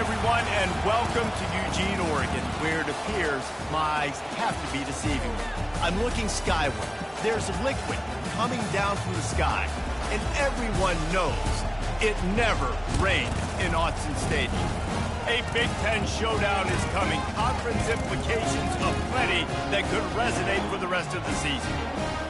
everyone, and welcome to Eugene, Oregon, where it appears my eyes have to be deceiving me. I'm looking skyward. There's liquid coming down from the sky, and everyone knows it never rained in Autzen Stadium. A Big Ten showdown is coming. Conference implications aplenty that could resonate for the rest of the season.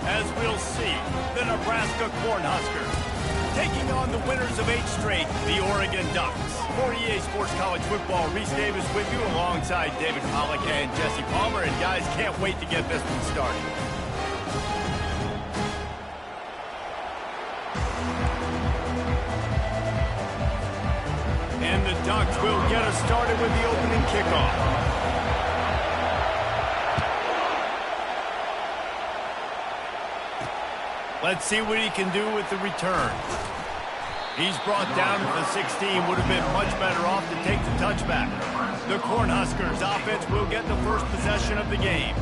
As we'll see, the Nebraska Cornhuskers taking on the winners of 8 straight, the Oregon Ducks. For EA Sports College Football, Reese Davis with you alongside David Pollack and Jesse Palmer. And guys, can't wait to get this one started. And the Ducks will get us started with the opening kickoff. Let's see what he can do with the return. He's brought down to the 16. Would have been much better off to take the touchback. The Cornhuskers offense will get the first possession of the game.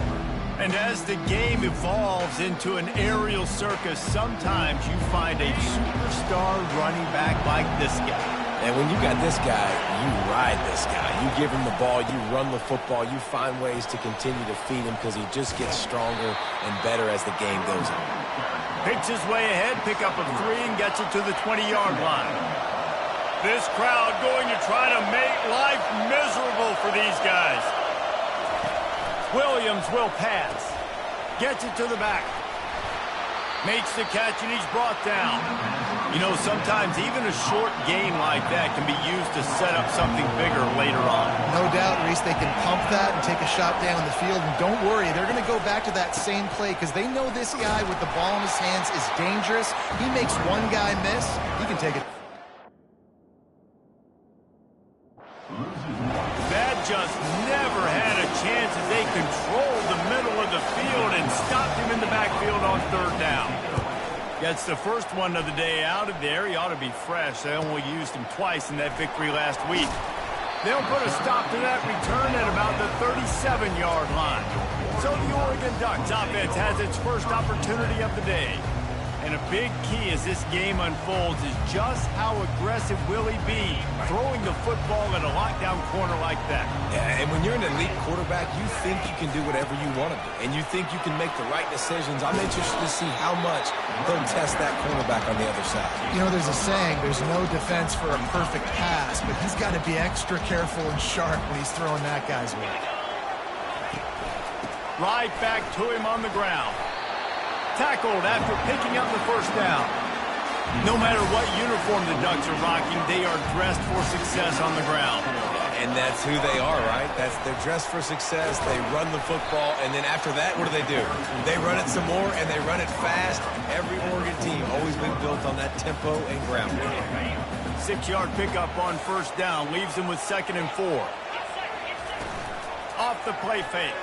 And as the game evolves into an aerial circus, sometimes you find a superstar running back like this guy. And when you got this guy, you ride this guy. You give him the ball, you run the football, you find ways to continue to feed him because he just gets stronger and better as the game goes on. Picks his way ahead, pick up of 3, and gets it to the 20-yard line. This crowd going to try to make life miserable for these guys. Williams will pass. Gets it to the back. Makes the catch, and he's brought down. You know, sometimes even a short game like that can be used to set up something bigger later on. No doubt, Reese, they can pump that and take a shot down the field. And don't worry, they're going to go back to that same play because they know this guy with the ball in his hands is dangerous. He makes one guy miss, he can take it. That just never had a chance as they controlled the middle of the field and stopped him in the backfield on 3rd down. Gets the first one of the day out of there. He ought to be fresh. They only used him twice in that victory last week. They'll put a stop to that return at about the 37-yard line. So the Oregon Ducks offense has its first opportunity of the day. And a big key as this game unfolds is just how aggressive will he be throwing the football at a lockdown corner like that. Yeah, and when you're an elite quarterback, you think you can do whatever you want to do. And you think you can make the right decisions. I'm interested to see how much he'll test that cornerback on the other side. You know, there's a saying, there's no defense for a perfect pass, but he's got to be extra careful and sharp when he's throwing that guy's way. Right back to him on the ground. Tackled after picking up the first down. No matter what uniform the Ducks are rocking, they are dressed for success on the ground. And that's who they are, right? They're dressed for success. They run the football, and then after that, what do? They run it some more, and they run it fast. Every Oregon team always been built on that tempo and ground game. 6-yard pickup on 1st down leaves them with 2nd and 4. Off the play fake.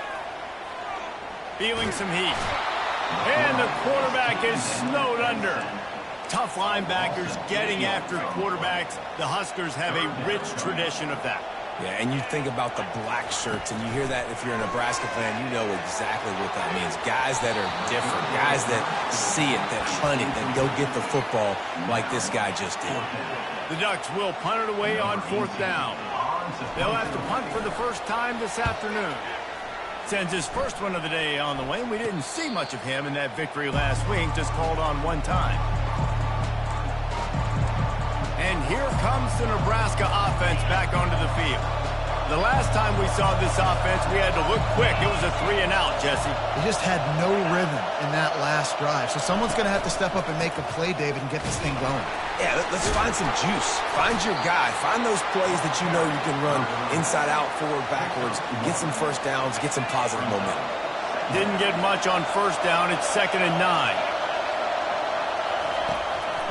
Feeling some heat. And the quarterback is snowed under. Tough linebackers getting after quarterbacks. The Huskers have a rich tradition of that. Yeah, and you think about the black shirts, and you hear that if you're a Nebraska fan, you know exactly what that means. Guys that are different, guys that see it, that hunt it, that go get the football like this guy just did. The Ducks will punt it away on 4th down. They'll have to punt for the first time this afternoon. Sends his first one of the day on the way. We didn't see much of him in that victory last week, just called on one time. And here comes the Nebraska offense back onto the field. The last time we saw this offense, we had to look quick. It was a 3-and-out, Jesse. They just had no rhythm in that last drive. So someone's going to have to step up and make a play, David, and get this thing going. Yeah, let's find some juice. Find your guy. Find those plays that you know you can run inside out, forward, backwards. Get some first downs. Get some positive momentum. Didn't get much on 1st down. It's 2nd and 9.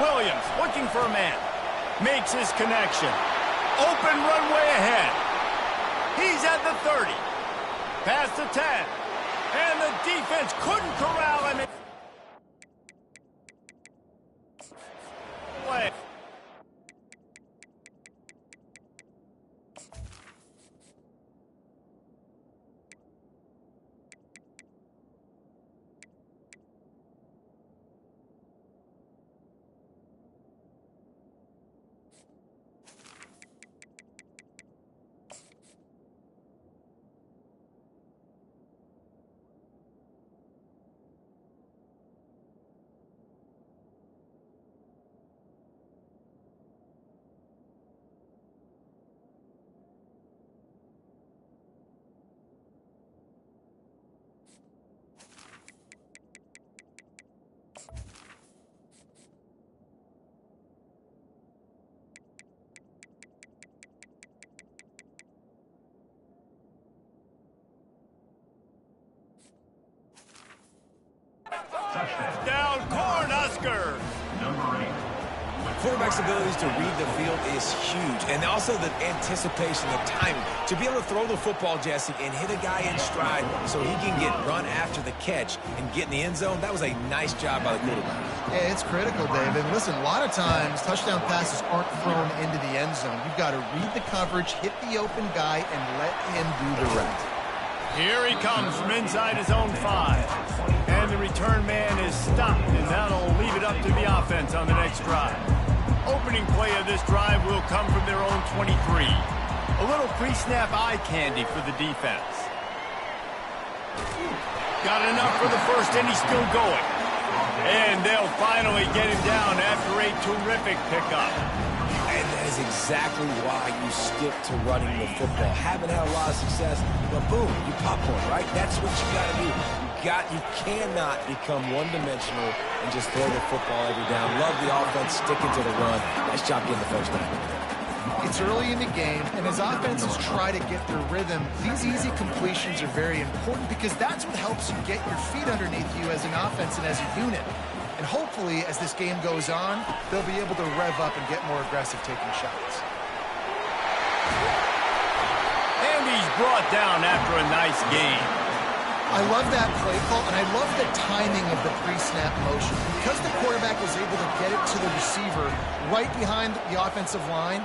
Williams looking for a man. Makes his connection. Open runway ahead. He's at the 30. Past the 10. And the defense couldn't corral him. Play. Quarterback's abilities to read the field is huge. And also the anticipation, the timing. To be able to throw the football, Jesse, and hit a guy in stride so he can get run after the catch and get in the end zone, that was a nice job by the quarterback. Yeah, it's critical, David. Listen, a lot of times touchdown passes aren't thrown into the end zone. You've got to read the coverage, hit the open guy, and let him do the rest. Here he comes from inside his own 5. And the return man is stopped, and that'll leave it up to the offense on the next drive. Opening play of this drive will come from their own 23. A little pre-snap eye candy for the defense. Got enough for the first, and he's still going. And they'll finally get him down after a terrific pickup. And that is exactly why you stick to running the football. Haven't had a lot of success, but boom, you pop one, right? That's what you got to do. You cannot become one-dimensional and just throw the football every down. Love the offense, sticking to the run. Nice job getting the first down. It's early in the game, and as offenses try to get their rhythm, these easy completions are very important because that's what helps you get your feet underneath you as an offense and as a unit. And hopefully, as this game goes on, they'll be able to rev up and get more aggressive taking shots. And he's brought down after a nice gain. I love that play call, and I love the timing of the pre-snap motion. Because the quarterback was able to get it to the receiver right behind the offensive line,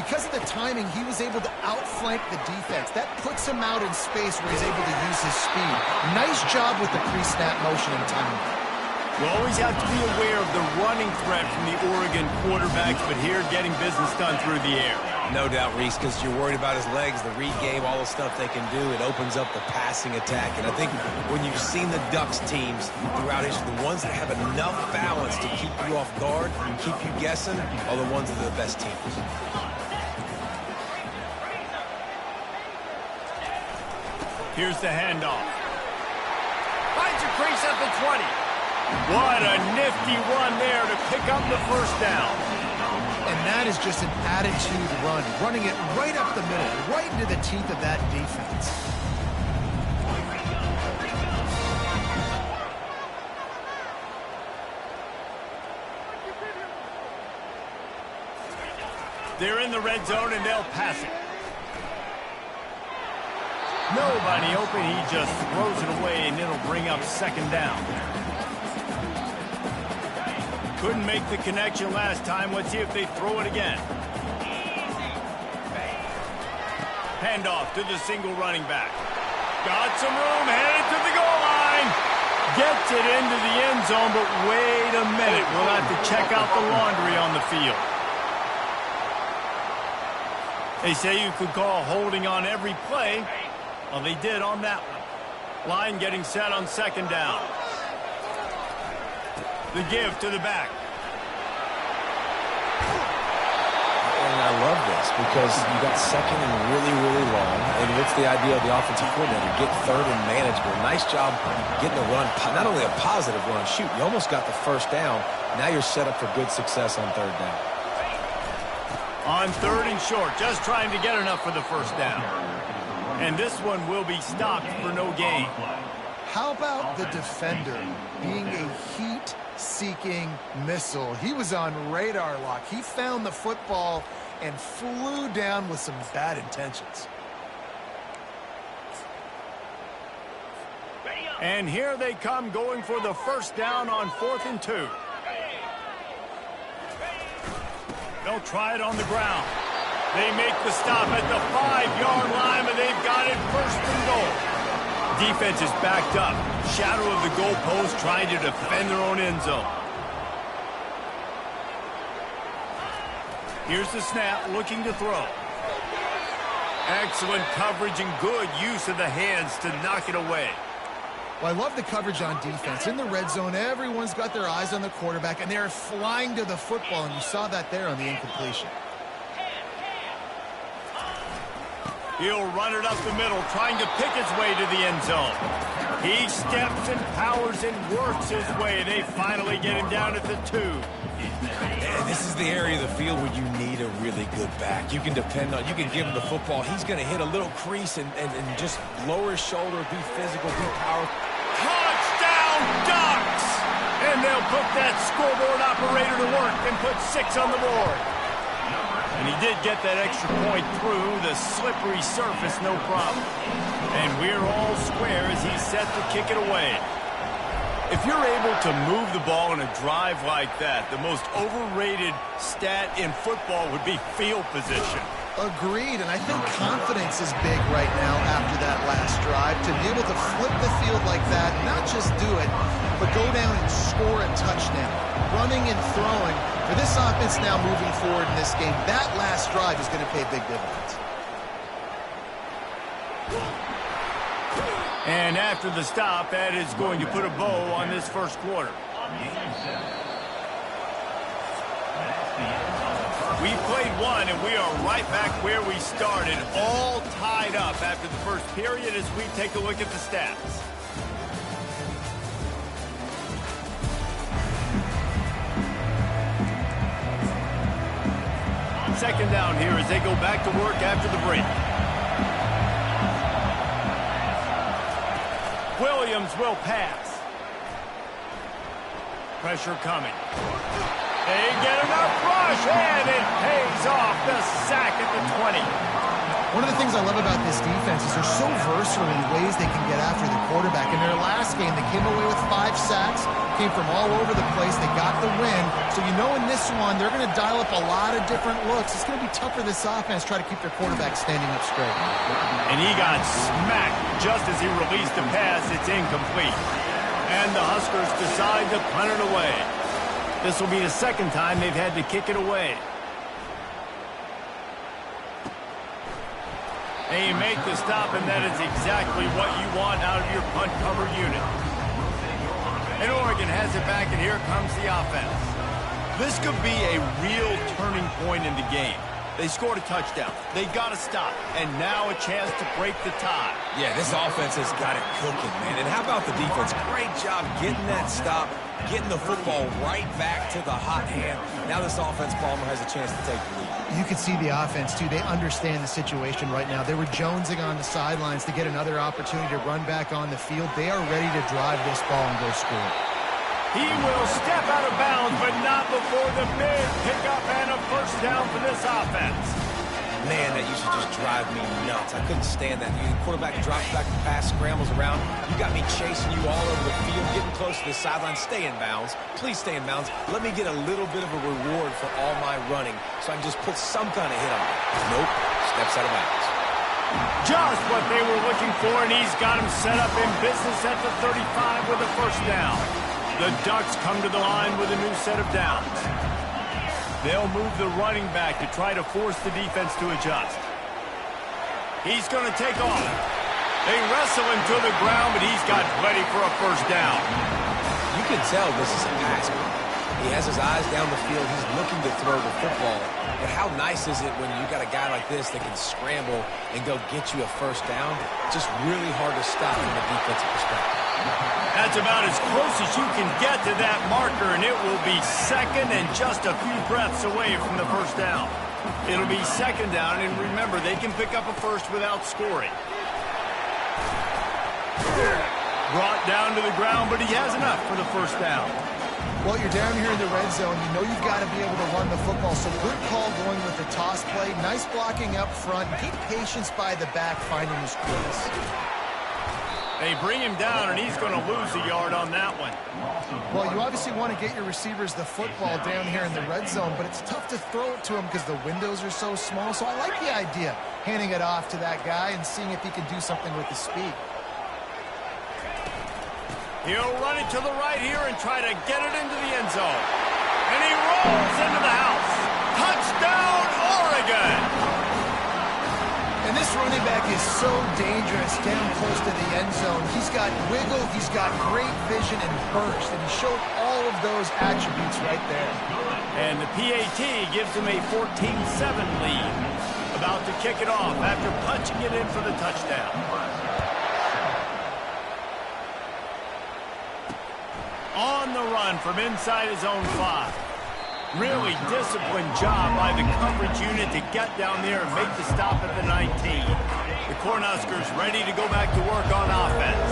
because of the timing, he was able to outflank the defense. That puts him out in space where he's able to use his speed. Nice job with the pre-snap motion and timing. You always have to be aware of the running threat from the Oregon quarterbacks, but here getting business done through the air. No doubt, Reese, because you're worried about his legs, the read game, all the stuff they can do. It opens up the passing attack. And I think when you've seen the Ducks teams throughout history, the ones that have enough balance to keep you off guard and keep you guessing are the ones that are the best teams. Here's the handoff. Finds a crease at the 20. What a nifty run there to pick up the first down. And that is just an attitude run, running it right up the middle, right into the teeth of that defense. They're in the red zone, and they'll pass it. Nobody open. He just throws it away, and it'll bring up second down. Couldn't make the connection last time. Let's see if they throw it again. Handoff to the single running back. Got some room, headed to the goal line. Gets it into the end zone, but wait a minute. We'll have to check out the laundry on the field. They say you could call holding on every play. Well, they did on that one. Line getting set on second down. The give to the back. And I love this because you got second and really, really long. And what's the idea of the offensive coordinator? Get third and manageable. Nice job getting the run. Not only a positive run, shoot, you almost got the first down. Now you're set up for good success on third down. On third and short, just trying to get enough for the first down. And this one will be stopped for no gain. How about the defender being a heat-seeking missile? He was on radar lock. He found the football and flew down with some bad intentions. And here they come, going for the first down on 4th and 2. They'll try it on the ground. They make the stop at the 5-yard line, but they've got it first and goal. Defense is backed up. Shadow of the goalpost, trying to defend their own end zone. Here's the snap, looking to throw. Excellent coverage and good use of the hands to knock it away. Well, I love the coverage on defense. In the red zone, everyone's got their eyes on the quarterback, and they're flying to the football, and you saw that there on the incompletion. He'll run it up the middle, trying to pick his way to the end zone. He steps and powers and works his way. They finally get him down at the 2. And this is the area of the field where you need a really good back. You can depend on, you can give him the football. He's going to hit a little crease and just lower his shoulder, be physical, be powerful. Touchdown, Ducks! And they'll He'll put that scoreboard operator to work and put 6 on the board. And he did get that extra point through the slippery surface, no problem. And we're all square as he's set to kick it away. If you're able to move the ball in a drive like that, the most overrated stat in football would be field position. Agreed, and I think confidence is big right now after that last drive. To be able to flip the field like that, not just do it, but go down and score a touchdown. Running and throwing, for this offense now moving forward in this game, that last drive is going to pay big dividends. And after the stop, that is going to put a bow on this first quarter. We played one, and we are right back where we started, all tied up after the first period as we take a look at the stats. Second down here as they go back to work after the break. Williams will pass. Pressure coming. They get enough rush, and it pays off. The sack at the 20. One of the things I love about this defense is they're so versatile in ways they can get after the quarterback. In their last game, they came away with 5 sacks, came from all over the place. They got the win. So you know in this one, they're going to dial up a lot of different looks. It's going to be tough for this offense to try to keep their quarterback standing up straight. And he got smacked just as he released the pass. It's incomplete. And the Huskers decide to punt it away. This will be the second time they've had to kick it away. They make the stop, and that is exactly what you want out of your punt cover unit. And Oregon has it back, and here comes the offense. This could be a real turning point in the game. They scored a touchdown. They got a stop, and now a chance to break the tie. Yeah, this offense has got it cooking, man. And how about the defense? Great job getting that stop, getting the football right back to the hot hand. Now this offense, Palmer, has a chance to take the lead. You can see the offense, too. They understand the situation right now. They were jonesing on the sidelines to get another opportunity to run back on the field. They are ready to drive this ball and go score. He will step out of bounds, but not before the big pickup and a first down for this offense. Man, that used to just drive me nuts. I couldn't stand that. The quarterback drops back and pass, scrambles around. You got me chasing you all over the field, getting close to the sideline. Stay in bounds. Please stay in bounds. Let me get a little bit of a reward for all my running so I can just put some kind of hit on it. Nope. Steps out of bounds. Just what they were looking for, and he's got him set up in business at the 35 with a first down. The Ducks come to the line with a new set of downs. They'll move the running back to try to force the defense to adjust. He's going to take off. They wrestle him to the ground, but he's got plenty for a first down. You can tell this is a pass play. He has his eyes down the field. He's looking to throw the football. But how nice is it when you got a guy like this that can scramble and go get you a first down? Just really hard to stop from a defensive perspective. That's about as close as you can get to that marker, and it will be second and just a few breaths away from the first down. It'll be second down, and remember, they can pick up a first without scoring. Brought down to the ground, but he has enough for the first down. Well, you're down here in the red zone. You know you've got to be able to run the football. So good call going with the toss play. Nice blocking up front. Good patience by the back finding his place. They bring him down, and he's going to lose a yard on that one. Well, you obviously want to get your receivers the football down here in the red zone, but it's tough to throw it to him because the windows are so small. So I like the idea, handing it off to that guy and seeing if he can do something with the speed. He'll run it to the right here and try to get it into the end zone. And he rolls into the house. Touchdown, Oregon! And this running back is so dangerous down close to the end zone. He's got wiggle, he's got great vision and burst, and he showed all of those attributes right there. And the PAT gives him a 14-7 lead. About to kick it off after punching it in for the touchdown. On the run from inside his own 5. Really disciplined job by the coverage unit to get down there and make the stop at the 19. The Cornhuskers ready to go back to work on offense.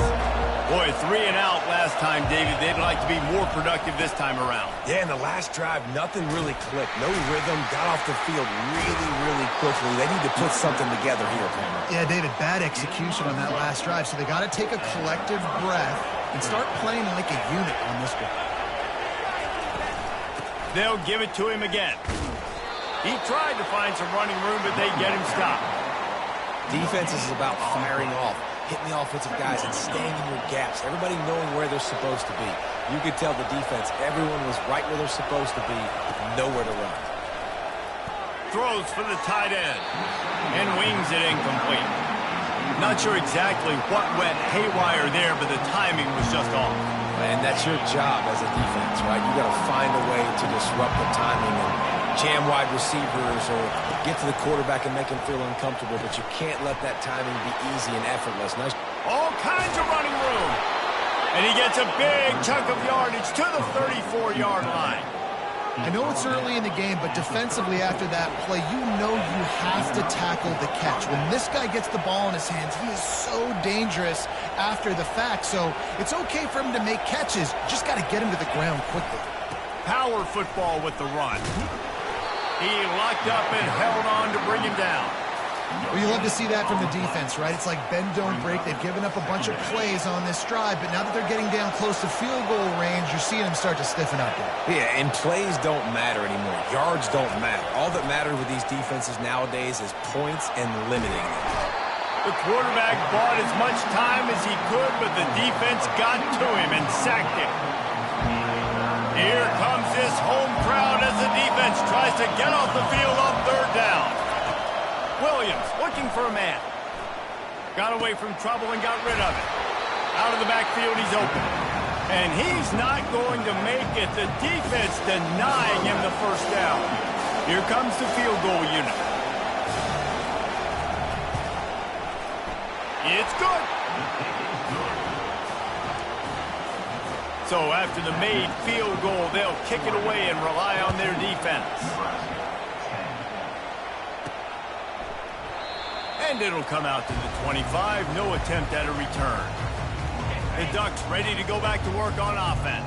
Boy, 3 and out last time, David. They'd like to be more productive this time around. Yeah, in the last drive, nothing really clicked. No rhythm, got off the field really, really quickly. They need to put something together here, Palmer. Yeah, David, bad execution on that last drive, so they got to take a collective breath and start playing like a unit on this one. They'll give it to him again. He tried to find some running room, but they get him stopped. Defense is about firing off, hitting the offensive guys, and staying in your gaps. Everybody knowing where they're supposed to be. You could tell the defense, everyone was right where they're supposed to be, nowhere to run. Throws for the tight end, and wings it incomplete. Not sure exactly what went haywire there, but the timing was just off. And that's your job as a defense, right? You got to find a way to disrupt the timing and jam wide receivers or get to the quarterback and make him feel uncomfortable, but you can't let that timing be easy and effortless. Nice. All kinds of running room. And he gets a big chunk of yardage to the 34-yard line. I know it's early in the game, but defensively after that play, you know you have to tackle the catch. When this guy gets the ball in his hands, he is so dangerous after the fact. So it's okay for him to make catches. Just got to get him to the ground quickly. Power football with the run. He locked up and held on to bring him down. Well, you love to see that from the defense, right? It's like bend, don't break. They've given up a bunch of plays on this drive, but now that they're getting down close to field goal range, you're seeing them start to stiffen up there. Yeah, and plays don't matter anymore. Yards don't matter. All that matters with these defenses nowadays is points and limiting them. The quarterback bought as much time as he could, but the defense got to him and sacked him. Here comes this home crowd as the defense tries to get off the field on 3rd down. Williams looking for a man. Got away from trouble and got rid of it. Out of the backfield, he's open. And he's not going to make it. The defense denying him the 1st down. Here comes the field goal unit. It's good. So after the made field goal, they'll kick it away and rely on their defense. And it'll come out to the 25. No attempt at a return. The Ducks ready to go back to work on offense.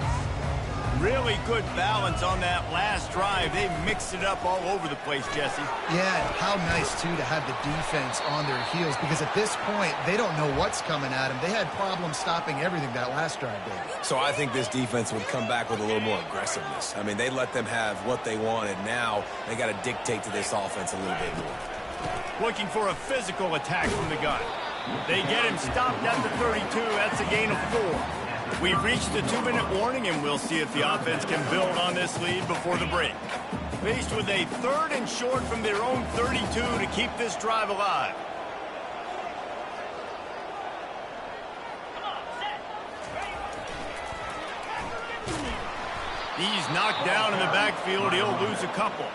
Really good balance on that last drive. They mixed it up all over the place, Jesse. Yeah, how nice, too, to have the defense on their heels, because at this point, they don't know what's coming at them. They had problems stopping everything that last drive, David. So I think this defense would come back with a little more aggressiveness. I mean, they let them have what they wanted. Now they got to dictate to this offense a little bit more. Looking for a physical attack from the gun. They get him stopped at the 32. That's a gain of 4. We've reached the 2-minute warning, and we'll see if the offense can build on this lead before the break. Faced with a 3rd and short from their own 32 to keep this drive alive. He's knocked down in the backfield. He'll lose a couple.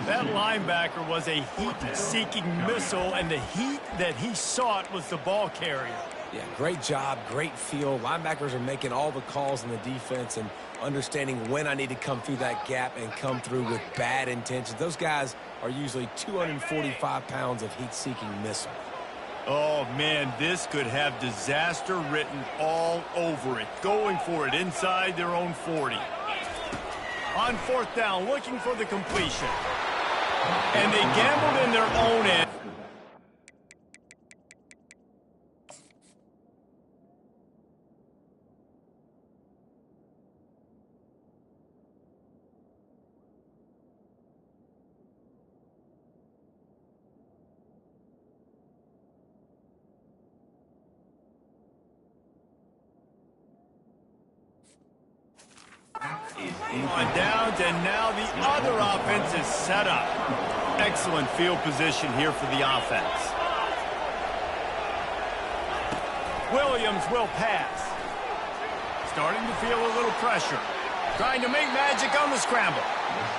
That linebacker was a heat-seeking missile, and the heat that he sought was the ball carrier. Yeah, great job, great feel. Linebackers are making all the calls in the defense and understanding when I need to come through that gap and come through with bad intentions. Those guys are usually 245 pounds of heat-seeking missile. Oh, man, this could have disaster written all over it. Going for it inside their own 40. On 4th down, looking for the completion. And they gambled in their own end. On downs, and now the other offense is set up. Excellent field position here for the offense. Williams will pass. Starting to feel a little pressure. Trying to make magic on the scramble.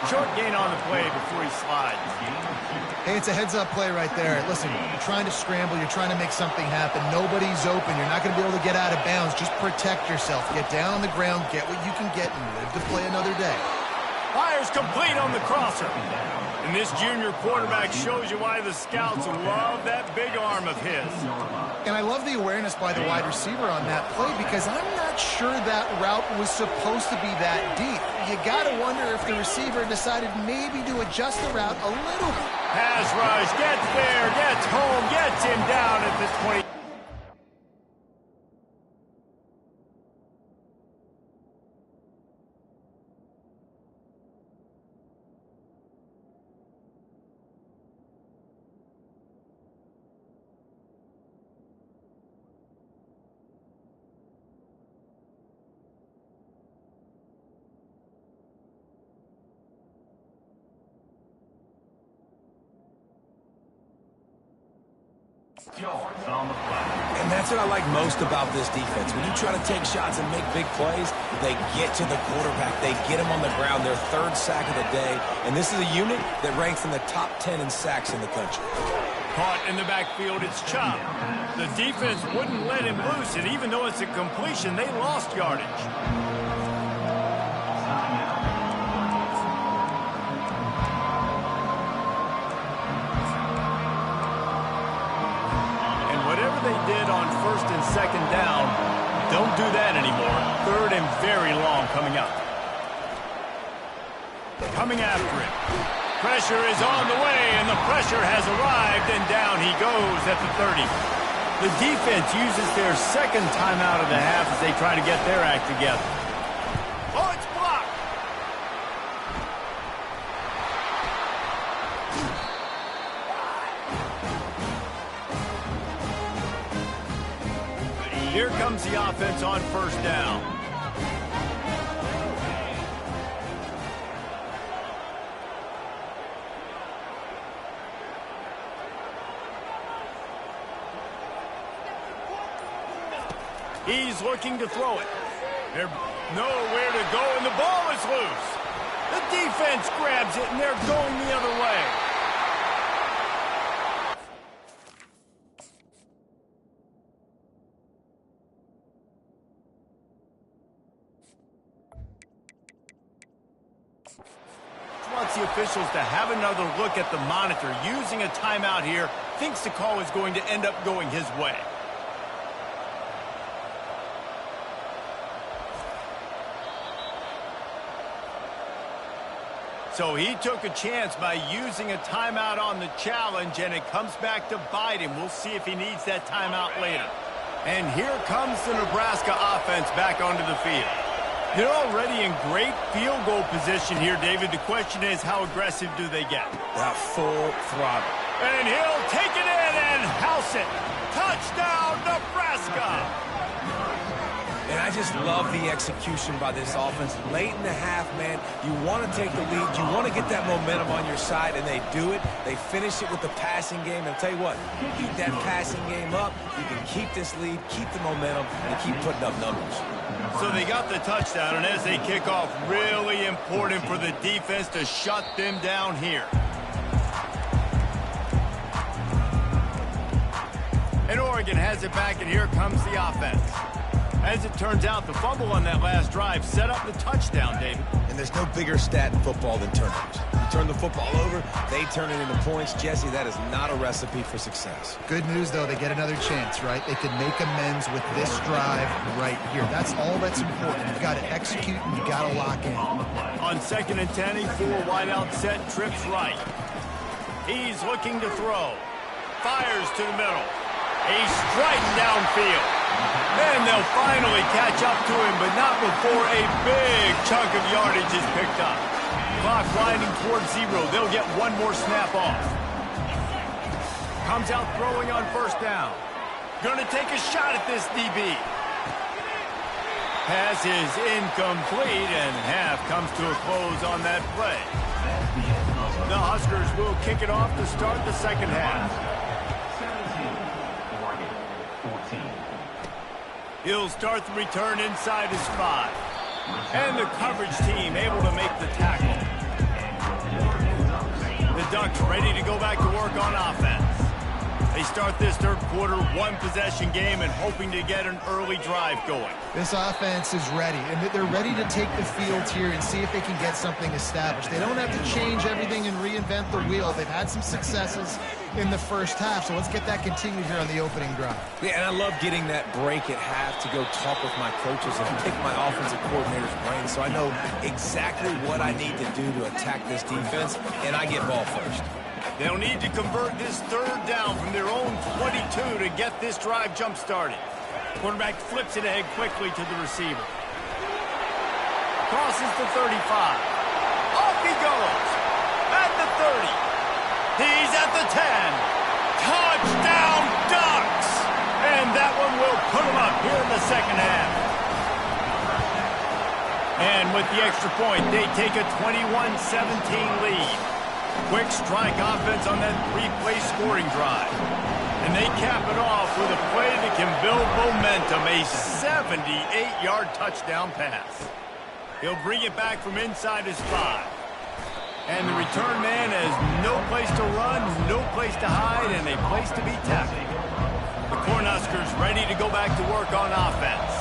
Short gain on the play before he slides. Hey, it's a heads-up play right there. Listen, you're trying to scramble. You're trying to make something happen. Nobody's open. You're not going to be able to get out of bounds. Just protect yourself. Get down on the ground, get what you can get, and live to play another day. Fires complete on the crosser. And this junior quarterback shows you why the scouts love that big arm of his. And I love the awareness by the wide receiver on that play because I'm not sure that route was supposed to be that deep. You got to wonder if the receiver decided maybe to adjust the route a little bit. Pass rush, gets there, gets home, gets him down at the 20. And that's what I like most about this defense. When you try to take shots and make big plays, they get to the quarterback. They get him on the ground. Their third sack of the day. And this is a unit that ranks in the top 10 in sacks in the country. Caught in the backfield, it's Chop. The defense wouldn't let him loose, and even though it's a completion, they lost yardage. They did on first and second down. Don't do that anymore. Third and very long coming up. Coming after it. Pressure is on the way, and the pressure has arrived, and down he goes at the 30. The defense uses their second timeout of the half as they try to get their act together. Oh, it's blocked. Here comes the offense on first down. He's looking to throw it. They're nowhere to go, and the ball is loose. The defense grabs it, and they're going the other way. Wants the officials to have another look at the monitor. Using a timeout here, thinks the call is going to end up going his way. So he took a chance by using a timeout on the challenge, and it comes back to bite him. We'll see if he needs that timeout later. And here comes the Nebraska offense back onto the field. They're already in great field goal position here, David. The question is, how aggressive do they get? That full throttle. And he'll take it in and house it. Touchdown, Nebraska! And I just love the execution by this offense. Late in the half, man, you want to take the lead. You want to get that momentum on your side, and they do it. They finish it with the passing game. And I'll tell you what, keep that passing game up. You can keep this lead, keep the momentum, and keep putting up numbers. So they got the touchdown, and as they kick off, really important for the defense to shut them down here. And Oregon has it back, and here comes the offense. As it turns out, the fumble on that last drive set up the touchdown, David. And there's no bigger stat in football than turnovers. You turn the football over, they turn it into points. Jesse, that is not a recipe for success. Good news, though, they get another chance, right? They could make amends with this drive right here. That's all that's important. You've got to execute, and you've got to lock in. On 2nd and 10, 4 wide out set, trips right. He's looking to throw. Fires to the middle. He's striding downfield. And they'll finally catch up to him, but not before a big chunk of yardage is picked up. Clock winding towards 0. They'll get one more snap off. Comes out throwing on first down. Going to take a shot at this DB. Pass is incomplete, and half comes to a close on that play. The Huskers will kick it off to start the second half. He'll start the return inside his 5. And the coverage team able to make the tackle. The Ducks ready to go back to work on offense. They start this third quarter, one-possession game, and hoping to get an early drive going. This offense is ready, and they're ready to take the field here and see if they can get something established. They don't have to change everything and reinvent the wheel. They've had some successes in the first half, so let's get that continued here on the opening drive. Yeah, and I love getting that break at half to go talk with my coaches and pick my offensive coordinator's brain so I know exactly what I need to do to attack this defense, and I get ball first. They'll need to convert this third down from their own 22 to get this drive jump-started. Quarterback flips it ahead quickly to the receiver. Crosses the 35. Off he goes. At the 30. He's at the 10. Touchdown Ducks! And that one will put them up here in the second half. And with the extra point, they take a 21-17 lead. Quick strike offense on that three-play scoring drive. And they cap it off with a play that can build momentum, a 78-yard touchdown pass. He'll bring it back from inside his 5. And the return man has no place to run, no place to hide, and a place to be tackled. The Cornhuskers ready to go back to work on offense.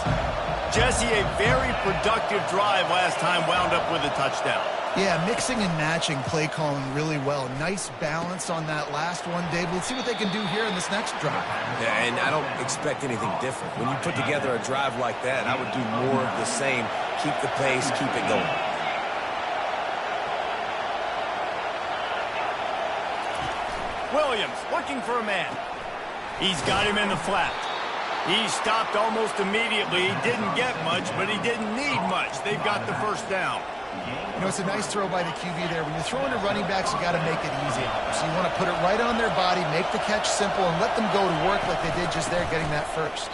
Jesse, a very productive drive last time wound up with a touchdown. Yeah, mixing and matching play calling really well. Nice balance on that last one, Dave. Let's see what they can do here in this next drive. Yeah, and I don't expect anything different. When you put together a drive like that, I would do more of the same. Keep the pace, keep it going. Williams looking for a man. He's got him in the flat. He stopped almost immediately. He didn't get much, but he didn't need much. They've got the first down. You know, it's a nice throw by the QB there. When you're throwing to running backs, you got to make it easy. So you want to put it right on their body, make the catch simple, and let them go to work like they did just there, getting that first.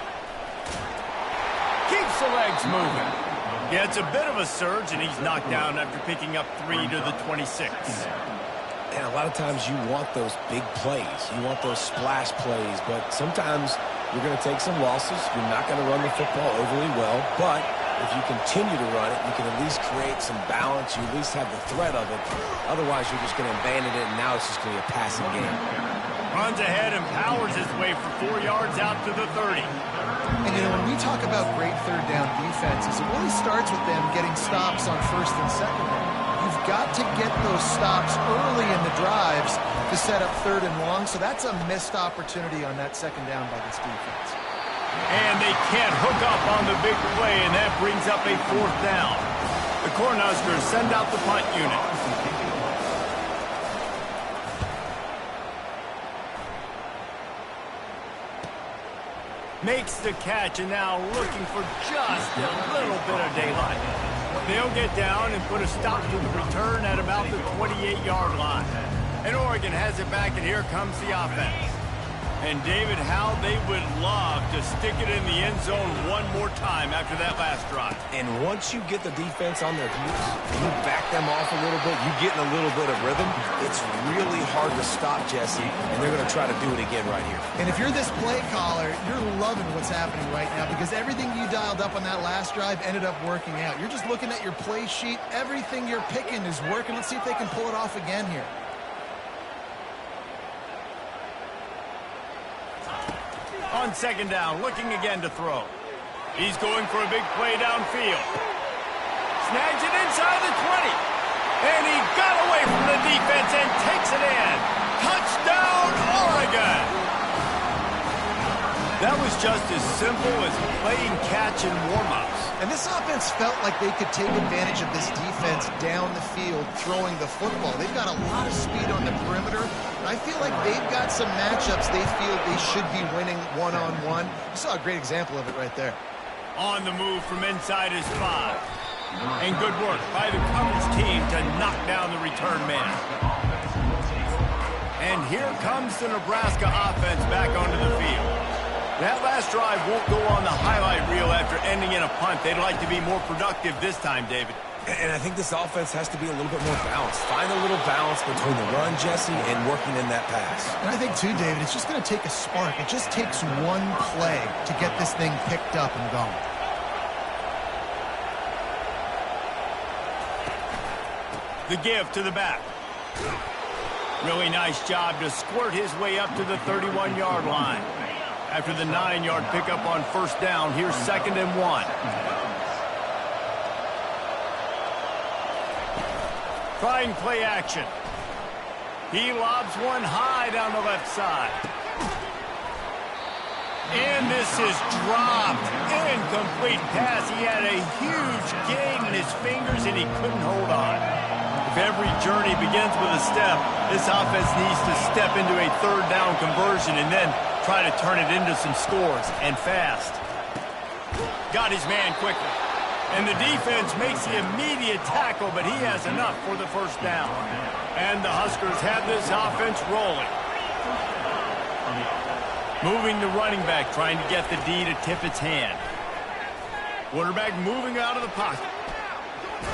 Keeps the legs moving. Gets a bit of a surge, and he's knocked down after picking up 3 to the 26. And a lot of times you want those big plays. You want those splash plays, but sometimes you're going to take some losses. You're not going to run the football overly well, but if you continue to run it, you can at least create some balance. You at least have the threat of it. Otherwise, you're just going to abandon it, and now it's just going to be a passing game. Runs ahead and powers his way for 4 yards out to the 30. And, you know, when we talk about great third down defenses, it really starts with them getting stops on first and second down. You've got to get those stops early in the drives to set up third and long, so that's a missed opportunity on that second down by this defense. And they can't hook up on the big play, and that brings up a 4th down. The Cornhuskers send out the punt unit. Makes the catch, and now looking for just a little bit of daylight. They'll get down and put a stop to the return at about the 28-yard line. And Oregon has it back, and here comes the offense. And, David, how they would love to stick it in the end zone one more time after that last drive. And once you get the defense on their heels, you back them off a little bit, you get in a little bit of rhythm, it's really hard to stop Jesse, and they're going to try to do it again right here. And if you're this play caller, you're loving what's happening right now because everything you dialed up on that last drive ended up working out. You're just looking at your play sheet. Everything you're picking is working. Let's see if they can pull it off again here. On second down, looking again to throw. He's going for a big play downfield. Snags it inside the 20. And he got away from the defense and takes it in. Touchdown, Oregon! That was just as simple as playing catch and warm-ups. And this offense felt like they could take advantage of this defense down the field throwing the football. They've got a lot of speed on the perimeter. And I feel like they've got some matchups they feel they should be winning one-on-one. You saw a great example of it right there. On the move from inside his 5. And good work by the coverage team to knock down the return man. And here comes the Nebraska offense back onto the field. That last drive won't go on the highlight reel after ending in a punt. They'd like to be more productive this time, David. And I think this offense has to be a little bit more balanced. Find a little balance between the run, Jesse, and working in that pass. And I think, too, David, it's just going to take a spark. It just takes one play to get this thing picked up and going. The give to the back. Really nice job to squirt his way up to the 31-yard line. After the 9-yard pickup on first down, here's 2nd and 1. Trying play action. He lobs one high down the left side. And this is dropped. Incomplete pass. He had a huge gain in his fingers, and he couldn't hold on. If every journey begins with a step, this offense needs to step into a third down conversion and then try to turn it into some scores, and fast. Got his man quickly. And the defense makes the immediate tackle, but he has enough for the first down. And the Huskers have this offense rolling. Moving the running back, trying to get the D to tip its hand. Quarterback moving out of the pocket.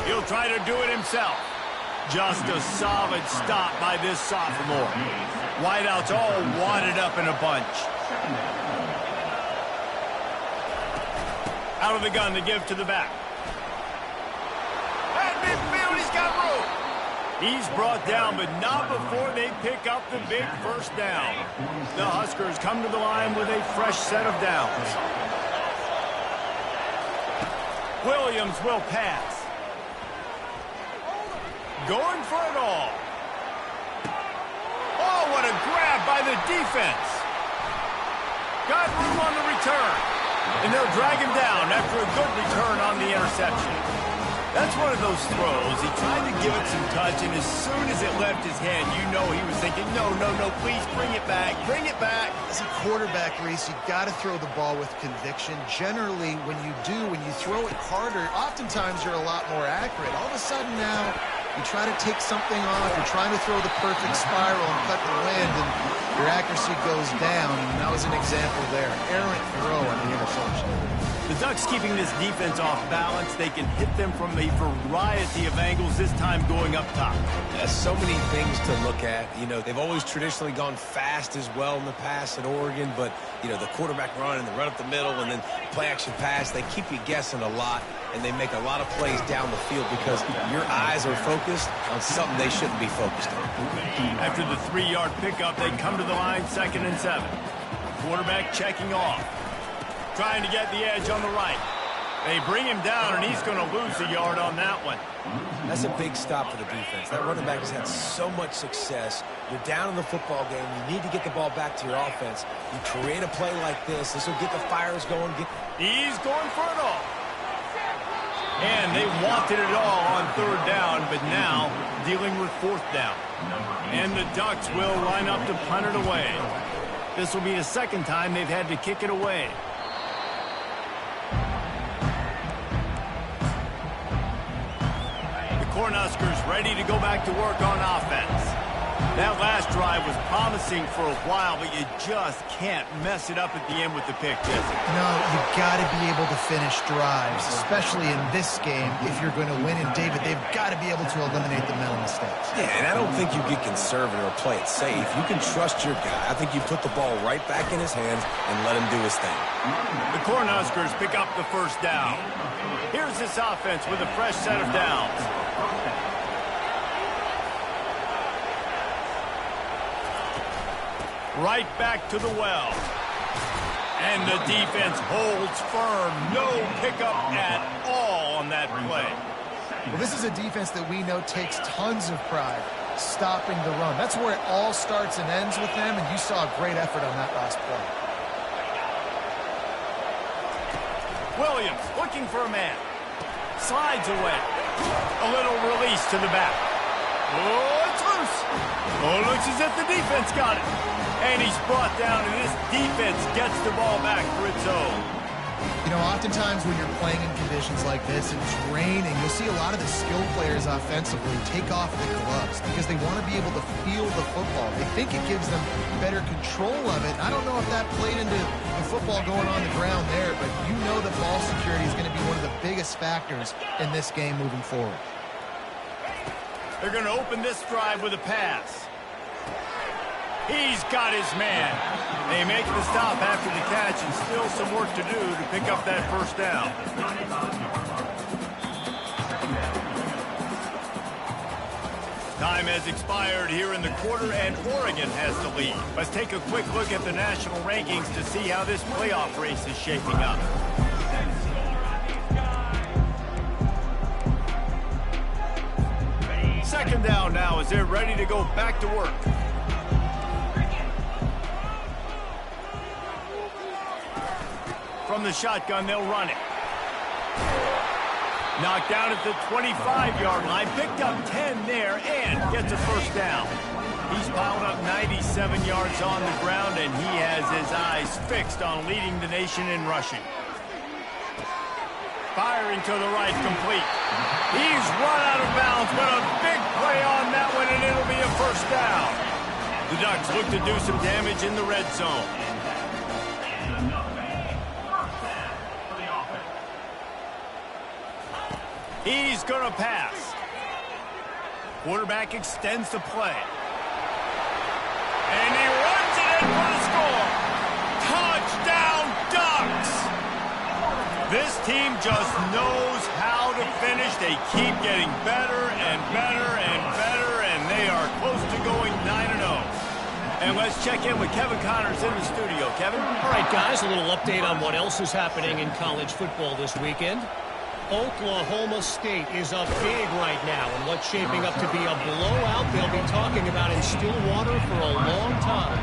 He'll try to do it himself. Just a solid stop by this sophomore. Wideouts all wadded up in a bunch. Out of the gun to give to the back. At midfield, he's got room. He's brought down, but not before they pick up the big first down. The Huskers come to the line with a fresh set of downs. Williams will pass. Going for it all. Oh, what a grab by the defense. Got room on the return. And they'll drag him down after a good return on the interception. That's one of those throws. He tried to give it some touch, and as soon as it left his hand, you know he was thinking, no, please bring it back. Bring it back. As a quarterback, Reese, you got to throw the ball with conviction. Generally, when you throw it harder, oftentimes you're a lot more accurate. All of a sudden now, you try to take something off, you're trying to throw the perfect spiral and cut the wind, and your accuracy goes down. And that was an example there. Errant throw on the interception. The Ducks keeping this defense off balance. They can hit them from a variety of angles, this time going up top. There's so many things to look at. You know, they've always traditionally gone fast as well in the past at Oregon, but, you know, the quarterback run and the run up the middle and then play-action pass, they keep you guessing a lot, and they make a lot of plays down the field because your eyes are focused on something they shouldn't be focused on. After the 3-yard pickup, they come to the line, 2nd and 7. Quarterback checking off. Trying to get the edge on the right. They bring him down, and he's going to lose a yard on that one. That's a big stop for the defense. That running back has had so much success. You're down in the football game. You need to get the ball back to your offense. You create a play like this. This will get the fires going. He's going for it all. And they wanted it all on 3rd down, but now dealing with 4th down. And the Ducks will line up to punt it away. This will be the 2nd time they've had to kick it away. Cornhuskers ready to go back to work on offense. That last drive was promising for a while, but you just can't mess it up at the end with the pick, Jesse. No, you got to be able to finish drives, especially in this game. If you're going to win, and David, they've got to be able to eliminate the mental mistakes. Yeah, and I don't think you get conservative or play it safe. You can trust your guy. I think you put the ball right back in his hands and let him do his thing. The Cornhuskers pick up the first down. Here's this offense with a fresh set of downs. Right back to the well. And the defense holds firm. No pickup at all on that play. Well, this is a defense that we know takes tons of pride stopping the run. That's where it all starts and ends with them, and you saw a great effort on that last play. Williams looking for a man. Slides away. A little release to the back. Oh, it's loose. Oh, it looks as if the defense got it. And he's brought down, and this defense gets the ball back for its own. You know, oftentimes when you're playing in conditions like this and it's raining, you'll see a lot of the skilled players offensively take off the gloves because they want to be able to feel the football. They think it gives them better control of it. I don't know if that played into the football going on the ground there, but you know that ball security is going to be one of the biggest factors in this game moving forward. They're going to open this drive with a pass. He's got his man. They make the stop after the catch, and still some work to do to pick up that first down. Time has expired here in the quarter, and Oregon has the lead. Let's take a quick look at the national rankings to see how this playoff race is shaping up. Second down now as they're ready to go back to work. From the shotgun, they'll run it. Knocked down at the 25-yard line. Picked up 10 there and gets a first down. He's piled up 97 yards on the ground, and he has his eyes fixed on leading the nation in rushing. Firing to the right, complete. He's run out of bounds, but a big play on that one, and it'll be a first down. The Ducks look to do some damage in the red zone. He's going to pass. Quarterback extends the play. And he runs it in for the score. Touchdown, Ducks! This team just knows how to finish. They keep getting better and better and better, and they are close to going 9-0. And let's check in with Kevin Connors in the studio. Kevin? All right, guys, a little update on what else is happening in college football this weekend. Oklahoma State is up big right now, and what's shaping up to be a blowout they'll be talking about in Stillwater for a long time.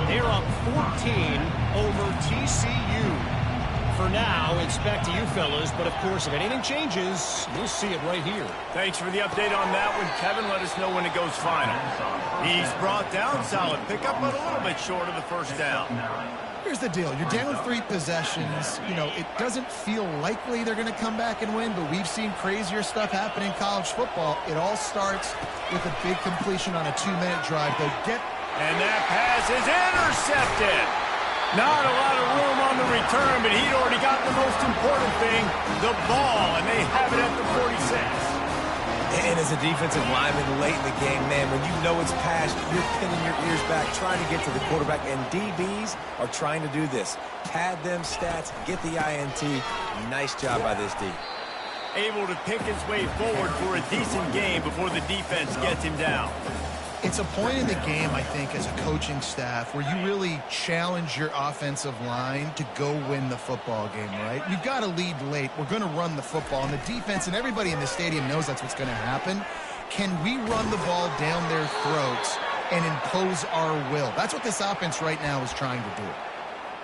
They're up 14 over TCU. For now, it's back to you fellas, but of course, if anything changes, you'll see it right here. Thanks for the update on that one, Kevin. Let us know when it goes final. He's brought down, solid pickup, but a little bit short of the first down. Here's the deal. You're down 3 possessions. You know, it doesn't feel likely they're going to come back and win, but we've seen crazier stuff happen in college football. It all starts with a big completion on a 2-minute drive. And that pass is intercepted. Not a lot of room on the return, but he'd already got the most important thing, the ball, and they have it at the 46. And as a defensive lineman late in the game, man, when you know it's past, you're pinning your ears back, trying to get to the quarterback, and DBs are trying to do this. Pad them stats, get the INT. Nice job by this D. Able to pick his way forward for a decent game before the defense gets him down. It's a point in the game, I think, as a coaching staff where you really challenge your offensive line to go win the football game, right? You've got to lead late. We're going to run the football, and the defense and everybody in the stadium knows that's what's going to happen. Can we run the ball down their throats and impose our will? That's what this offense right now is trying to do.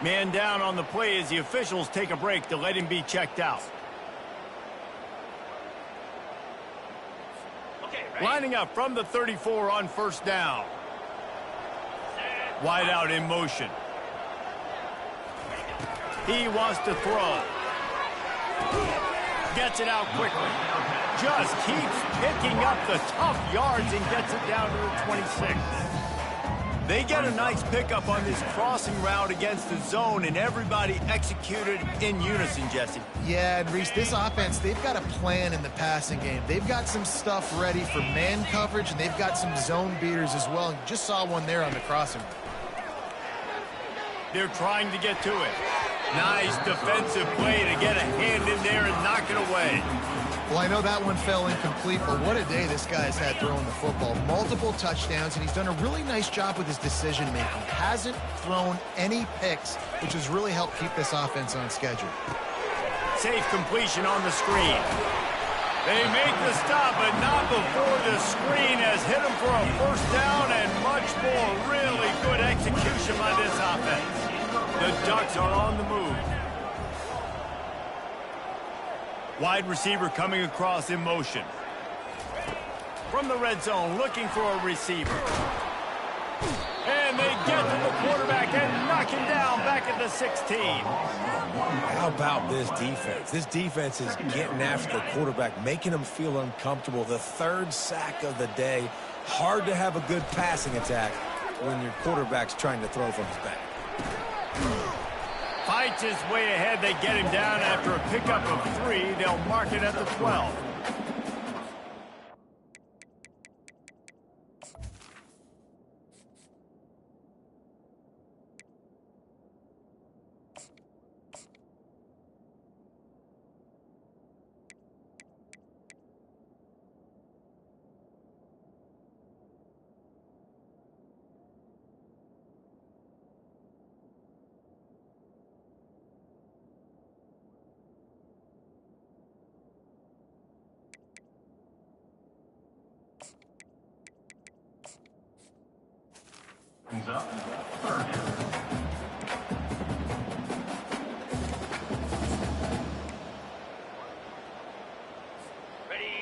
Man down on the play as the officials take a break to let him be checked out. Lining up from the 34 on first down. Wide out in motion. He wants to throw. Gets it out quickly. Just keeps picking up the tough yards and gets it down to the 26. They get a nice pickup on this crossing route against the zone, and everybody executed in unison, Jesse. Yeah, and Reese, this offense, they've got a plan in the passing game. They've got some stuff ready for man coverage, and they've got some zone beaters as well. And just saw one there on the crossing. They're trying to get to it. Nice defensive play to get a hand in there and knock it away. Well, I know that one fell incomplete, but what a day this guy's had throwing the football. Multiple touchdowns, and he's done a really nice job with his decision-making. Hasn't thrown any picks, which has really helped keep this offense on schedule. Safe completion on the screen. They make the stop, but not before the screen has hit him for a first down and much more. Really good execution by this offense. The Ducks are on the move. Wide receiver coming across in motion. From the red zone, looking for a receiver. And they get to the quarterback and knock him down back at the 16. How about this defense? This defense is getting after the quarterback, making him feel uncomfortable. The 3rd sack of the day. Hard to have a good passing attack when your quarterback's trying to throw from his back. Fights his way ahead. They get him down after a pickup of 3. They'll mark it at the 12.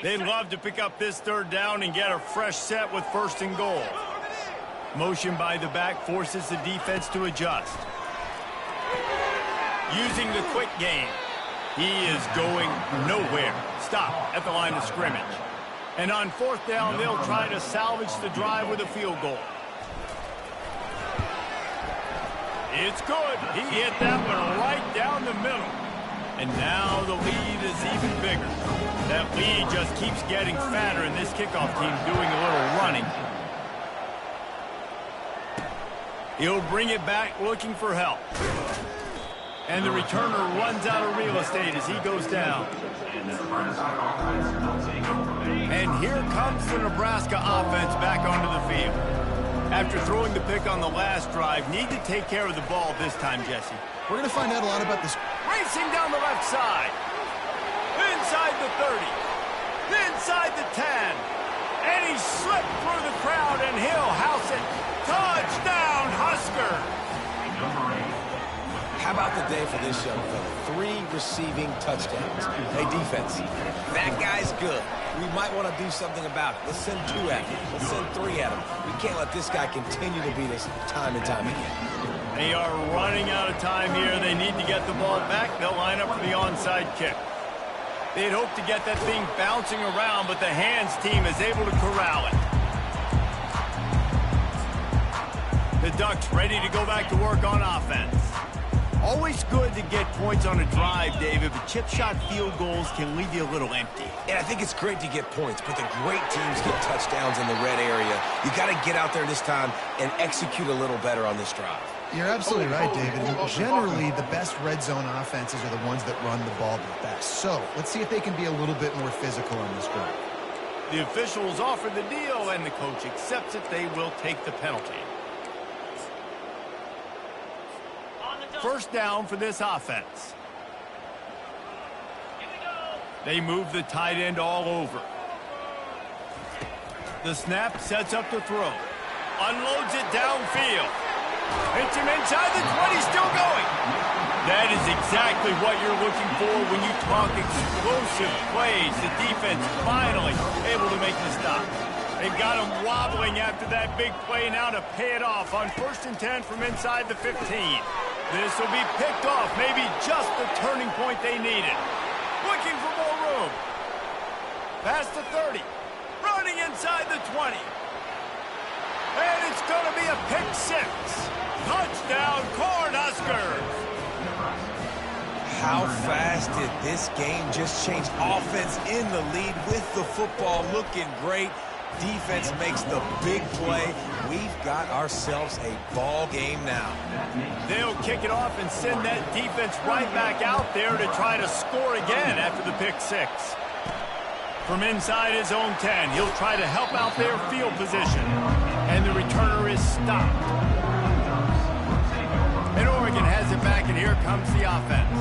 They'd love to pick up this third down and get a fresh set with 1st and goal. Motion by the back forces the defense to adjust. Using the quick game. He is going nowhere. Stop at the line of scrimmage. And on 4th down, they'll try to salvage the drive with a field goal. It's good. He hit that one right down the middle. And now the lead is even bigger. That lead just keeps getting fatter, and this kickoff team doing a little running. He'll bring it back looking for help. And the returner runs out of real estate as he goes down. And here comes the Nebraska offense back onto the field. After throwing the pick on the last drive, need to take care of the ball this time, Jesse. We're going to find out a lot about this. Racing down the left side. Inside the 30. Inside the 10. And he slipped through the crowd, and he'll house it. Touchdown, Husker! How about the day for this young fella? 3 receiving touchdowns. Hey, defense, that guy's good. We might want to do something about it. Let's send 2 at him. Let's send 3 at him. We can't let this guy continue to beat us time and time again. They are running out of time here. They need to get the ball back. They'll line up for the onside kick. They'd hope to get that thing bouncing around, but the hands team is able to corral it. The Ducks ready to go back to work on offense. Always good to get points on a drive, David, but chip shot field goals can leave you a little empty. And I think it's great to get points, but the great teams get touchdowns in the red area. You got to get out there this time and execute a little better on this drive. You're absolutely right, David. And generally, the best red zone offenses are the ones that run the ball the best. So let's see if they can be a little bit more physical on this drive. The officials offer the deal, and the coach accepts it. They will take the penalty. 1st down for this offense. They move the tight end all over. The snap sets up the throw. Unloads it downfield. Hits him inside the 20, still going. That is exactly what you're looking for when you talk explosive plays. The defense finally able to make the stop. They've got him wobbling after that big play now to pay it off on 1st and 10 from inside the 15. This will be picked off, maybe just the turning point they needed. Looking for more room. Past the 30. Running inside the 20. And it's going to be a pick 6. Touchdown, Cornhuskers. How fast did this game just change? Offense in the lead with the football, looking great. Defense makes the big play. We've got ourselves a ball game now. They'll kick it off and send that defense right back out there to try to score again after the pick 6. From inside his own 10, he'll try to help out their field position. And the returner is stopped. And Oregon has it back, and here comes the offense.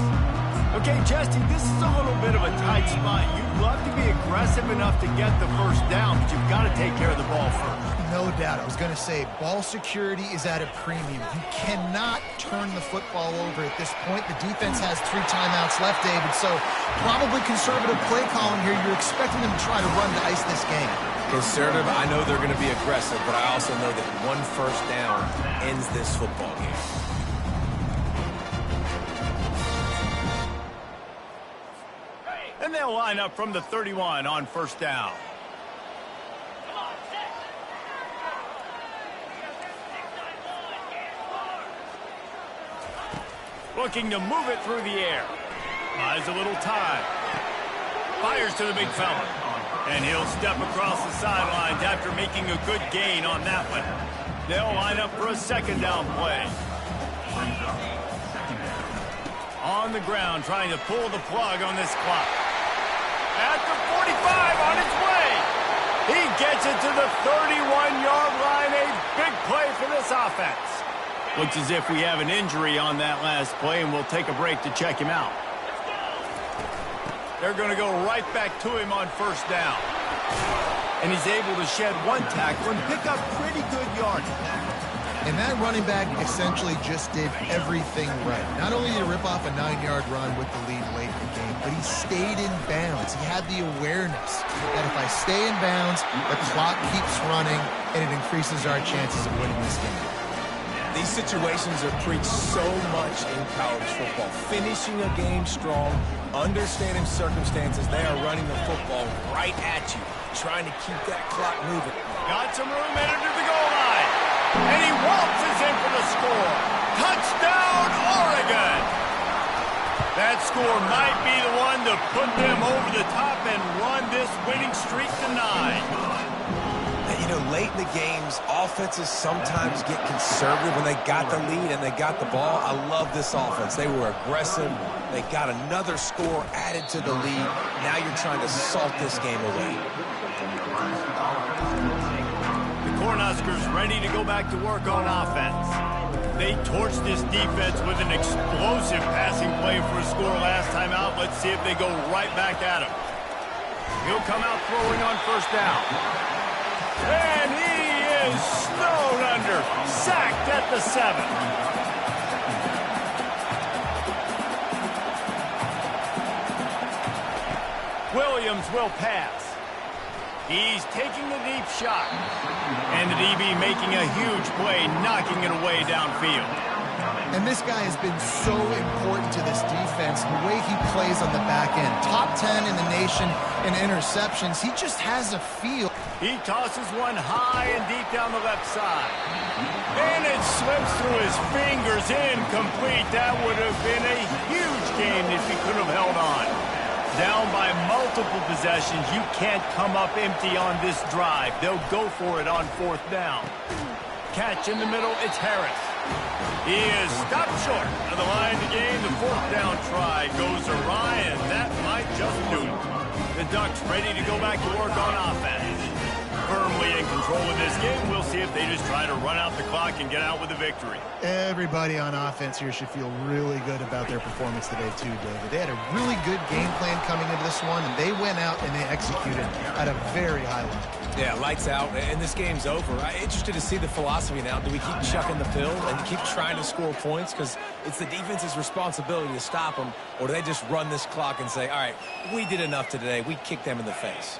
Okay, Jesse, this is a little bit of a tight spot. You'd love to be aggressive enough to get the 1st down, but you've got to take care of the ball first. No doubt. I was going to say, ball security is at a premium. You cannot turn the football over at this point. The defense has 3 timeouts left, David, so probably conservative play calling here. You're expecting them to try to run to ice this game. Conservative, I know they're going to be aggressive, but I also know that 1 1st down ends this football game. And they'll line up from the 31 on 1st down. Looking to move it through the air. Buys a little time. Fires to the big fella. And he'll step across the sidelines after making a good gain on that one. They'll line up for a 2nd down play. On the ground, trying to pull the plug on this clock. At the 45, on its way. He gets it to the 31-yard line. A big play for this offense. Looks as if we have an injury on that last play, and we'll take a break to check him out. They're going to go right back to him on 1st down. And he's able to shed 1 tackle and pick up pretty good yardage. And that running back essentially just did everything right. Not only did he rip off a 9-yard run with the lead late in the game, but he stayed in bounds. He had the awareness that if I stay in bounds, the clock keeps running, and it increases our chances of winning this game. These situations are preached so much in college football. Finishing a game strong, understanding circumstances. They are running the football right at you, trying to keep that clock moving. Got some room headed to the goal line. And he waltzes in for the score. Touchdown, Oregon! That score might be the one to put them over the top and run this winning streak to 9. You know, late in the games, offenses sometimes get conservative when they got the lead and they got the ball. I love this offense. They were aggressive. They got another score added to the lead. Now you're trying to salt this game away. The Cornhuskers ready to go back to work on offense. They torched this defense with an explosive passing play for a score last time out. Let's see if they go right back at him. He'll come out throwing on first down. And he is snowed under, sacked at the 7. Williams will pass. He's taking the deep shot. And the DB making a huge play, knocking it away downfield. And this guy has been so important to this defense, the way he plays on the back end. Top 10 in the nation in interceptions. He just has a feel. He tosses one high and deep down the left side. And it slips through his fingers, incomplete. That would have been a huge game if he could have held on. Down by multiple possessions, you can't come up empty on this drive. They'll go for it on fourth down. Catch in the middle, it's Harris. He is stopped short of the line to gain. The fourth down try goes awry, and that might just do it. The Ducks ready to go back to work on offense. Firmly in control of this game. We'll see if they just try to run out the clock and get out with a victory. Everybody on offense here should feel really good about their performance today too, David. They had a really good game plan coming into this one, and they went out and they executed at a very high level. Yeah, lights out, and this game's over. I'm interested to see the philosophy now. Do we keep chucking the pill and keep trying to score points? Because it's the defense's responsibility to stop them, or do they just run this clock and say, all right, we did enough today. We kicked them in the face.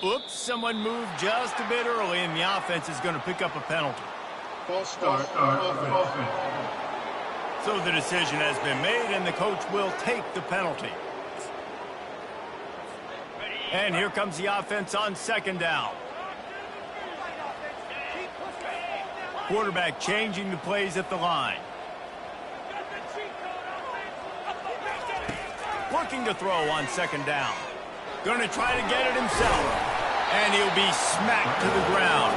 Oops, someone moved just a bit early, and the offense is going to pick up a penalty. False start, offense. So the decision has been made, and the coach will take the penalty. And here comes the offense on second down. Quarterback changing the plays at the line. Looking to throw on second down. Going to try to get it himself. And he'll be smacked to the ground.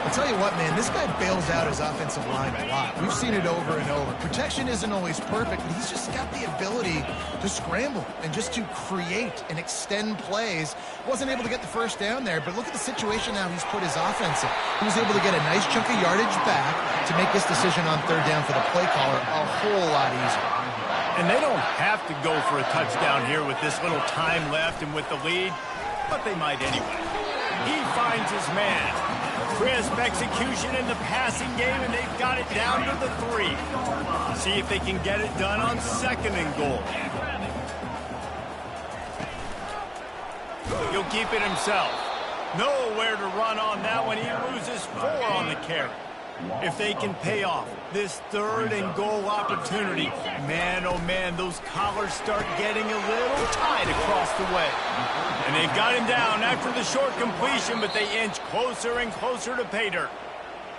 I'll tell you what, man, this guy bails out his offensive line a lot. We've seen it over and over. Protection isn't always perfect, but he's just got the ability to scramble and just to create and extend plays. Wasn't able to get the first down there, but look at the situation now he's put his offense in. He was able to get a nice chunk of yardage back to make this decision on third down for the play caller a whole lot easier. And they don't have to go for a touchdown here with this little time left and with the lead, but they might anyway. He finds his man. Crisp execution in the passing game, and they've got it down to the 3. See if they can get it done on 2nd and goal. He'll keep it himself. Nowhere to run on that one. He loses 4 on the carry. If they can pay off this 3rd and goal opportunity, man, oh man, those collars start getting a little tight across the way. And they've got him down after the short completion, but they inch closer and closer to pay dirt.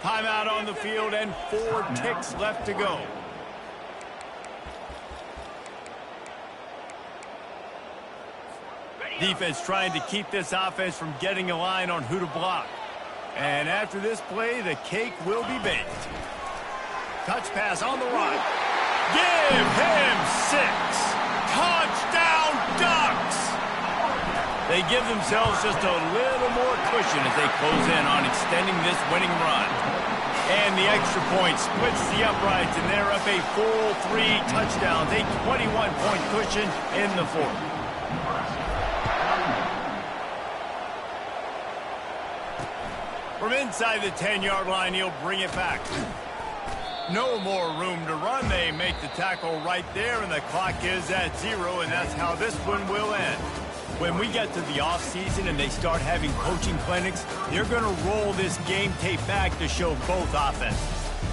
Timeout on the field and 4 ticks left to go. Defense trying to keep this offense from getting a line on who to block. And after this play, the cake will be baked. Touch pass on the right. Give him 6. Touchdown Ducks! They give themselves just a little more cushion as they close in on extending this winning run. And the extra point splits the uprights, and they're up a full 3 touchdowns, a 21-point cushion in the 4th. From inside the 10-yard line, he'll bring it back. No more room to run. They make the tackle right there, and the clock is at 0, and that's how this one will end. When we get to the offseason and they start having coaching clinics, they're going to roll this game tape back to show both offenses.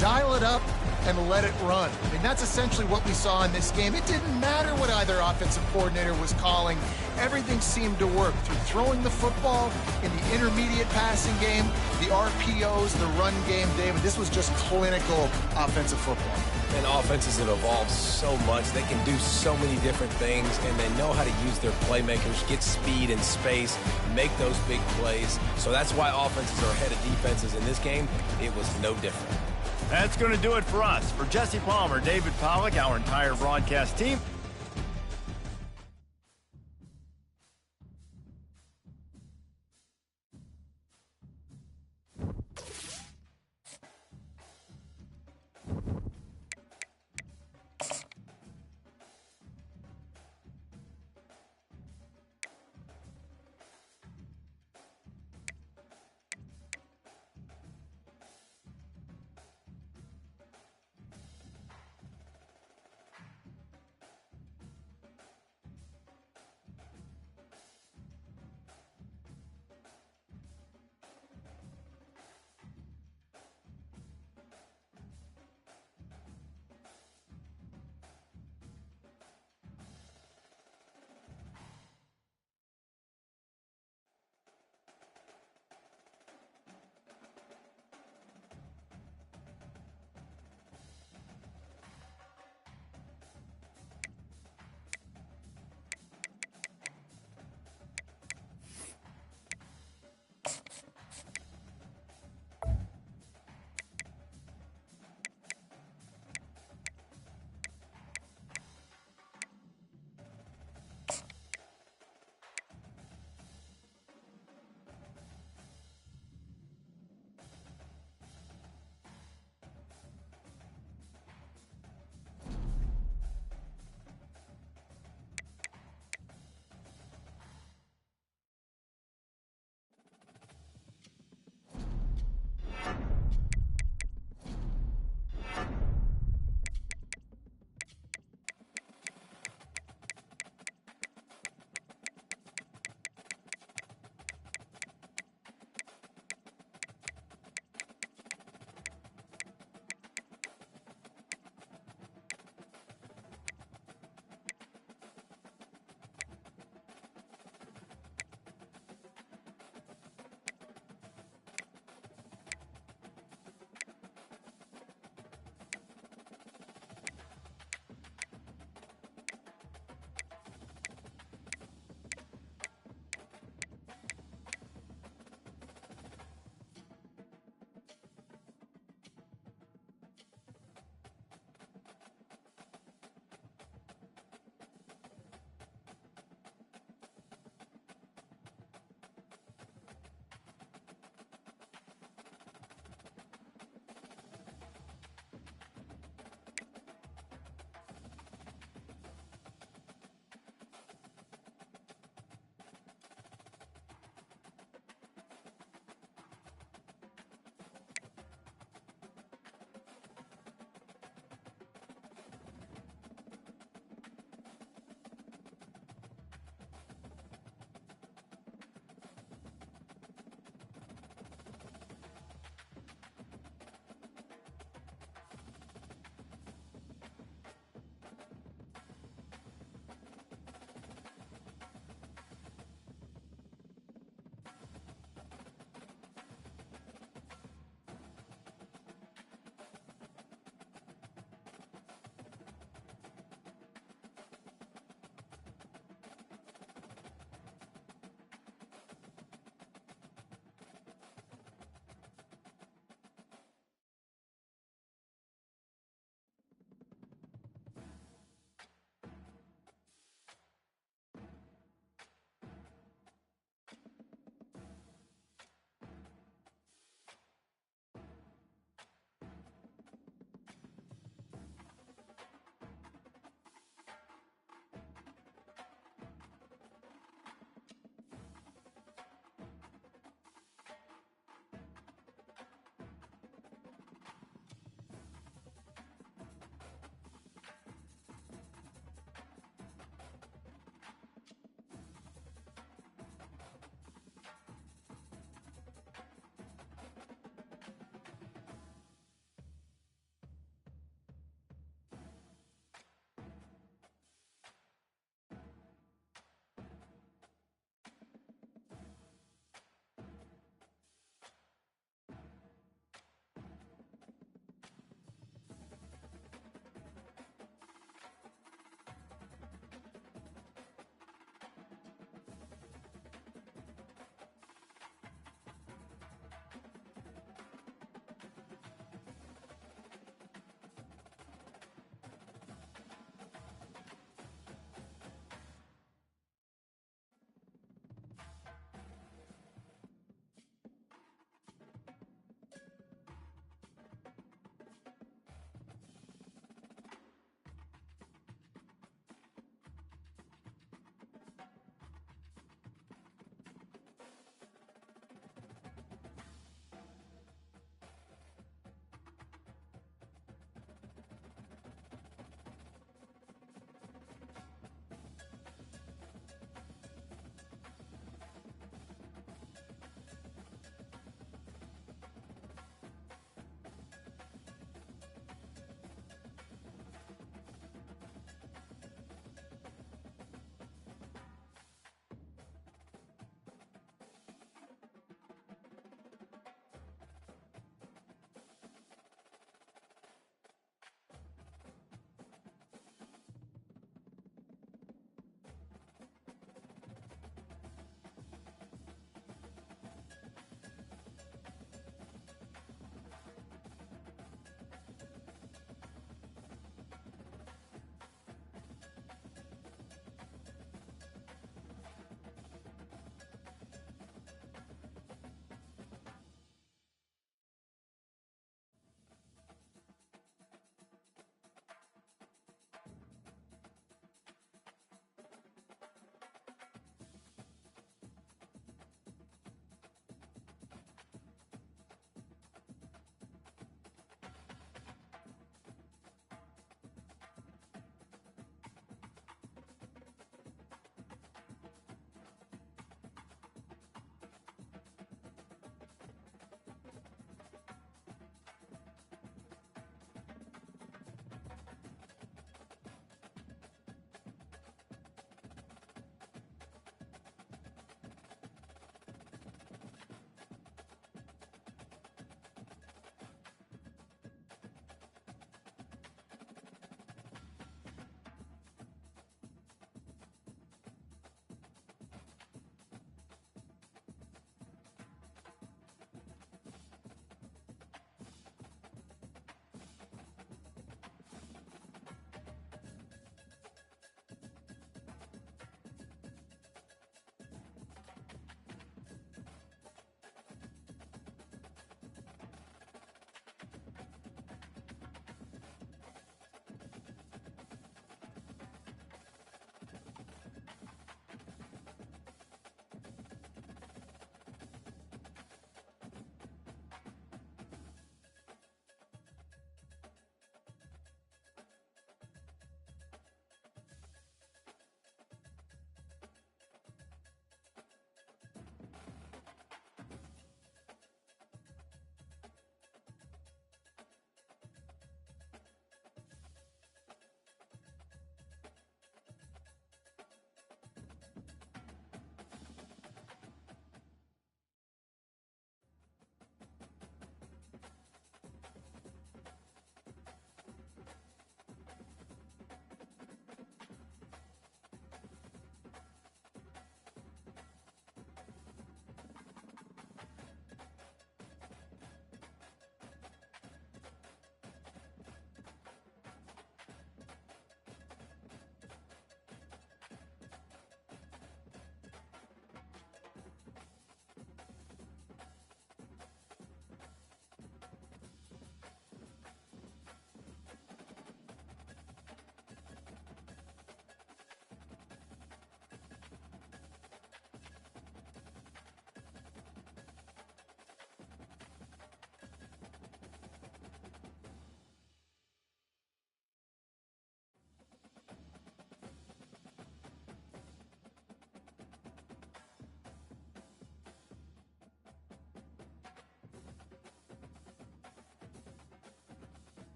Dial it up and let it run. I mean, that's essentially what we saw in this game. It didn't matter what either offensive coordinator was calling. Everything seemed to work through throwing the football in the intermediate passing game, the RPOs, the run game, David. This was just clinical offensive football. And offenses have evolved so much. They can do so many different things, and they know how to use their playmakers, get speed and space, make those big plays. So that's why offenses are ahead of defenses. In this game, it was no different. That's going to do it for us. For Jesse Palmer, David Pollack, our entire broadcast team,